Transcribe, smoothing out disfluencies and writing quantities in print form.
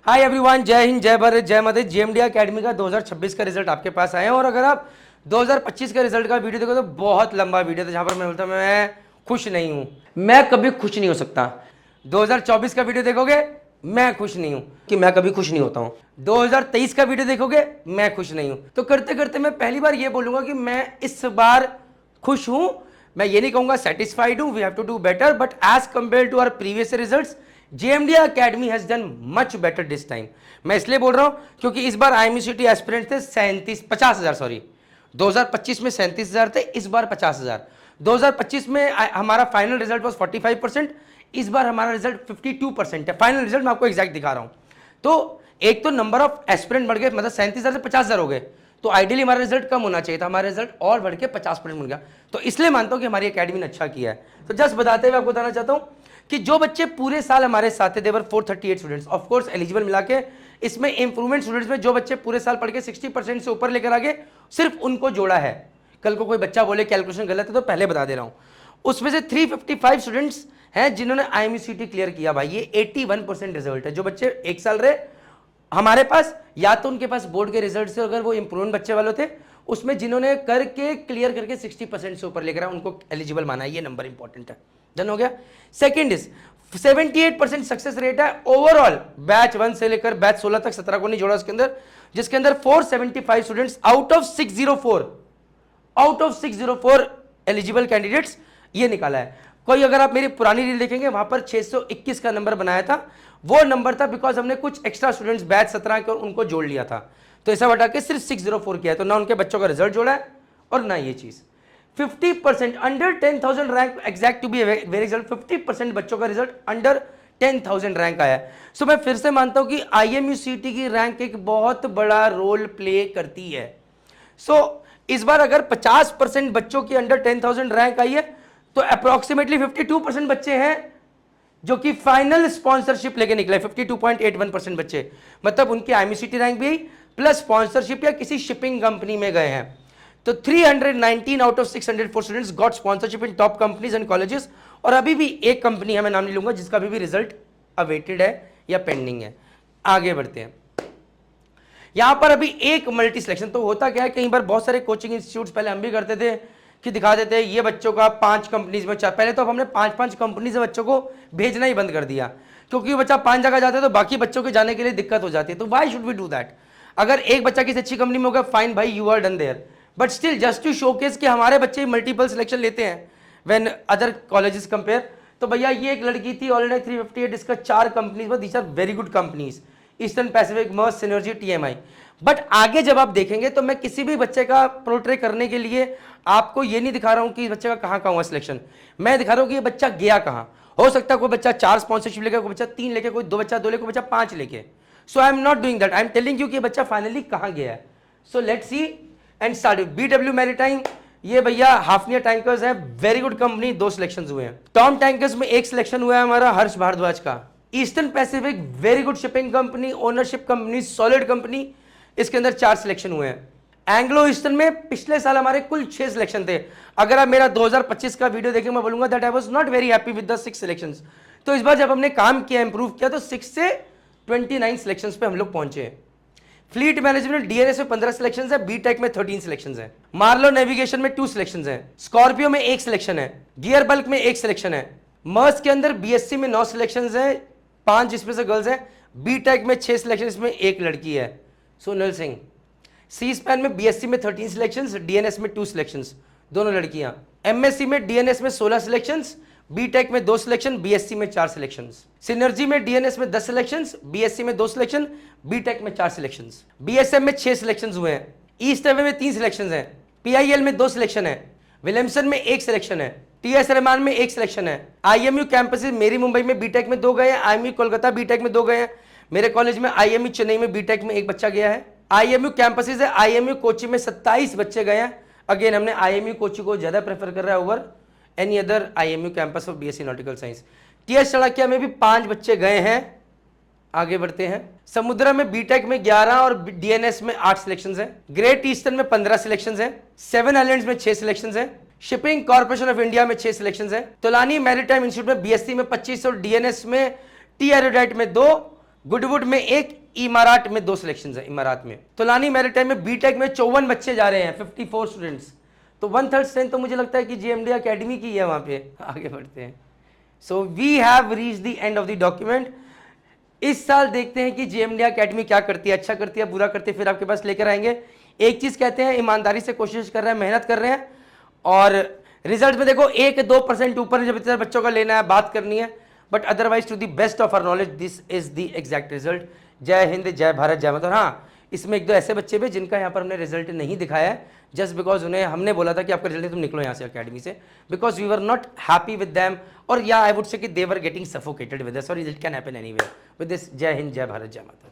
Hi everyone, जय हिंद, जय भारत, जय माता। जेएमडी एकेडमी का 2026 का रिजल्ट आपके पास आए हैं और अगर आप 2025 का रिजल्ट का वीडियो देखो तो बहुत लंबा वीडियो था जहां पर मैं बोलता हूं मैं खुश नहीं हूं, मैं कभी खुश नहीं हो सकता। 2024 का वीडियो देखोगे मैं खुश नहीं हूं कि मैं कभी खुश नहीं होता हूं। 2023 का वीडियो देखोगे मैं खुश नहीं हूं। तो करते करते मैं पहली बार ये बोलूंगा कि मैं इस बार खुश हूं। मैं ये नहीं कहूंगा सेटिस्फाइड हूं, we have to do better, but as compare to our previous results JMD academy has done much better this time. मैं इसलिए बोल रहा हूं क्योंकि इस बार आईएमयूसीटी एस्पिरेंट थे 50,000 सॉरी 2025 में 37,000 थे, इस बार 50,000। 2025 में हमारा फाइनल रिजल्ट वॉज 45%, इस बार हमारा रिजल्ट 52% है। फाइनल रिजल्ट मैं आपको एग्जैक्ट दिखा रहा हूं। तो एक तो नंबर ऑफ एस्पिरेंट बढ़ गए, मतलब 37,000 से 50,000 हो गए, तो आइडियली हमारा रिजल्ट कम होना चाहिए था, हमारा रिजल्ट और बढ़ के 50% बन गया। तो इसलिए मानता हूं कि हमारी एकेडमी ने अच्छा किया है। तो जस्ट बताते हुए आपको बताना चाहता हूं कि जो बच्चे पूरे साल हमारे साथ थे, देवर 438 स्टूडेंट्स, ऑफ कोर्स एलिजिबल मिला के, इसमें इंप्रूवमेंट स्टूडेंट्स में जो बच्चे पूरे साल पढ़ के 60% से ऊपर लेकर आगे, सिर्फ उनको जोड़ा है। कल को कोई बच्चा बोले कैलकुलेशन गलत है तो पहले बता दे रहा हूं। उसमें से 355 स्टूडेंट्स हैं जिन्होंने आईएमयूसीटी क्लियर किया। भाई ये 81% रिजल्ट है। जो बच्चे एक साल रहे हमारे पास, या तो उनके पास बोर्ड के रिजल्ट से, अगर वो इंप्रूवमेंट बच्चे वाले थे, उसमें जिन्होंने करके क्लियर करके 60% से ऊपर लेकर आए उनको एलिजिबल माना है। ये नंबर इंपॉर्टेंट है। डन हो गया। सेकंड इज 78% सक्सेस रेट है ओवरऑल, बैच 1 से लेकर बैच 16 तक, 17 को नहीं जोड़ा उसके अंदर, जिसके अंदर 475 students out of 604 eligible candidates ये निकाला है। कोई अगर आप मेरी पुरानी रील देखेंगे वहां पर 621 का नंबर बनाया था, वो नंबर था बिकॉज हमने कुछ एक्स्ट्रा स्टूडेंट्स बैच 17 के और उनको जोड़ लिया था, तो ऐसा बटा के सिर्फ 604 किया है। तो ना उनके बच्चों का रिजल्ट जोड़ा है और ना ये चीज। 50% under 10,000 rank, exact to be very result, 50% बच्चों का रिजल्ट अंडर 10,000 रैंक आया है। सो मैं फिर से मानता हूं कि आईएमयूसीटी की रैंक एक बहुत बड़ा रोल प्ले करती है। सो इस बार अगर 50% बच्चों की अंडर 10,000 रैंक आई है तो अप्रोक्सीमेटली 52% बच्चे हैं जो कि फाइनल स्पॉन्सरशिप लेके निकले। 52.81% बच्चे, मतलब उनकी आईएमयूसीटी रैंक भी आई प्लस स्पॉन्सरशिप या किसी शिपिंग कंपनी में गए हैं। तो 319 out of 604 students got sponsorship in top companies and colleges. और अभी भी एक कंपनी है, मैं नाम नहीं लूंगा, जिसका अभी भी रिजल्ट अवेटेड है या पेंडिंग है। आगे बढ़ते हैं। यहां पर अभी एक मल्टी सिलेक्शन। तो होता क्या है, कई बार बहुत सारे कोचिंग इंस्टीट्यूट्स, पहले हम भी करते थे कि दिखा देते हैं ये बच्चों का 5 कंपनीज में, पहले तो हमने 5-5 कंपनी से बच्चों को भेजना ही बंद कर दिया, क्योंकि बच्चा 5 जगह जाता है तो बाकी बच्चों के जाने के लिए दिक्कत हो जाती है। तो why should we do that? अगर एक बच्चा किसी अच्छी कंपनी में होगा, फाइन भाई, you are done there, but still just to showcase कि हमारे बच्चे मल्टीपल सिलेक्शन लेते हैं व्हेन अदर कॉलेजेस कंपेयर। तो भैया ये एक लड़की थी ऑलरेडी 358, इसका 4 कंपनीज में, these are very good companies, Eastern Pacific, Maersk, Synergy, TMI. But आगे जब आप देखेंगे तो मैं किसी भी बच्चे का पोर्ट्रे करने के लिए आपको ये नहीं दिखा रहा हूं कि इस बच्चे का कहां हुआ सिलेक्शन, मैं दिखा रहा हूं कि ये बच्चा गया कहां। हो सकता है कोई बच्चा 4 स्पॉन्सरशिप लेके, कोई बच्चा 3 लेके, कोई 2 बच्चा 2 लेके, कोई बच्चा 5 लेके। So I am not doing that, I am telling you कि बच्चा फाइनली कहां गया है। So let's see and start. BW maritime, ये भैया हाफनिया टैंकर्स है, वेरी गुड कंपनी, 2 सिलेक्शन हुए हैं। टॉम टैंकर्स में 1 सिलेक्शन हुआ है हमारा, हर्ष भारद्वाज का। Eastern Pacific, very good shipping company, ownership company, solid company, इसके अंदर 4 सिलेक्शन हुए हैं। एंग्लो ईस्टर्न में पिछले साल हमारे कुल 6 सिलेक्शन थे। अगर आप मेरा 2025 का वीडियो देखें, मैं बोलूंगा that I was not very happy with the 6 selections. तो इस बार जब हमने काम किया, इंप्रूव किया, तो 6 से 29 सिलेक्शंस पे हम लोग पहुंचे। फ्लीट मैनेजमेंट डीएनएस में 15 सिलेक्शंस है, बीटेक में 13 सिलेक्शंस है, मार्लो नेविगेशन में 2 सिलेक्शंस है, स्कॉर्पियो में 1 सिलेक्शन है, गियर बल्क में 1 सिलेक्शन है, मर्स के अंदर बीएससी में 9 सिलेक्शंस है, 5 जिसमें से गर्ल्स है, बीटेक में 6 सिलेक्शन, इसमें 1 लड़की है, सोनल सिंह। सी स्पैन में बीएससी में 13 सिलेक्शंस, डीएनएस में 2 सिलेक्शंस, दोनों लड़कियां। एमएससी में डीएनएस में 16 सिलेक्शंस, बीटेक में 2 सिलेक्शन, बीएससी में 4 सिलेक्शंस। सिनर्जी में डीएनएस में 10 सिलेक्शंस, बीएससी में 2 सिलेक्शन, बीटेक में 4 सिलेक्शंस। बीएसएम में 6 सिलेक्शंस हुए हैं, ईस्ट एवे में 3 सिलेक्शंस हैं, पीआईएल में 2 सिलेक्शन है, विलियमसन में 1 सिलेक्शन है, टीएस रहमान में 1 सिलेक्शन है। आईएमयू कैंपस मेरी मुंबई में बीटेक में 2 गए हैं, आईएमयू कोलकाता बीटेक में 2 गए हैं, मेरे कॉलेज में आईएमयू चेन्नई में बीटेक में 1 बच्चा गया है। आईएमयू कैंपसेस है, आईएमयू कोची में 27 बच्चे गए हैं। अगेन हमने आईएमयू कोची को ज्यादा प्रेफर कर रहा है over any other IMU campus of BSc nautical science. TS Chanakya में भी 5 बच्चे गए हैं। आगे बढ़ते हैं। समुद्रा में बीटेक में 11 और डीएनएस में 8 सिलेक्शंस हैं। ग्रेट ईस्टर्न में 15 सिलेक्शंस हैं। 7 आइलैंड्स में 6 सिलेक्शंस हैं। शिपिंग कॉर्पोरेशन ऑफ इंडिया में 6 सिलेक्शंस हैं। तोलानी मैरीटाइम इंस्टीट्यूट में बीएससी में 25 और डीएनएस में टी एरोडाइट में 2, गुडवुड में 1, इमारात में 2 सिलेक्शंस है। इमारात में तुलानी मैरिटाइम में बीटेक में 54 बच्चे जा रहे हैं, 54 स्टूडेंट्स। तो 1/3 स्ट्रेंथ तो मुझे लगता है कि जेएमडी अकेडमी की है वहाँ पे। आगे बढ़ते हैं। So we have reach the end of the document. इस साल देखते हैं कि जेएमडी अकेडमी क्या करती है, अच्छा करती है, बुरा करती है, फिर आपके पास लेकर आएंगे। एक चीज़ कहते हैं, ईमानदारी से कोशिश कर रहे हैं, मेहनत कर रहे हैं, और रिजल्ट में देखो 1-2% ऊपर जब इतना बच्चों का लेना है, बात करनी है, but otherwise to the best of our knowledge this is the exact result. जय हिंद, जय भारत, जय माता। और हाँ, इसमें 1-2 ऐसे बच्चे भी जिनका यहाँ पर हमने रिजल्ट नहीं दिखाया है, जस्ट बिकॉज उन्हें हमने बोला था कि आपका रिजल्ट, तुम निकलो यहाँ से अकेडमी से, because we were not happy with them, और या आई वुड से कि they were getting suffocated with us, और result can happen anywhere with this. Jai Hind, जय भारत, जय माता।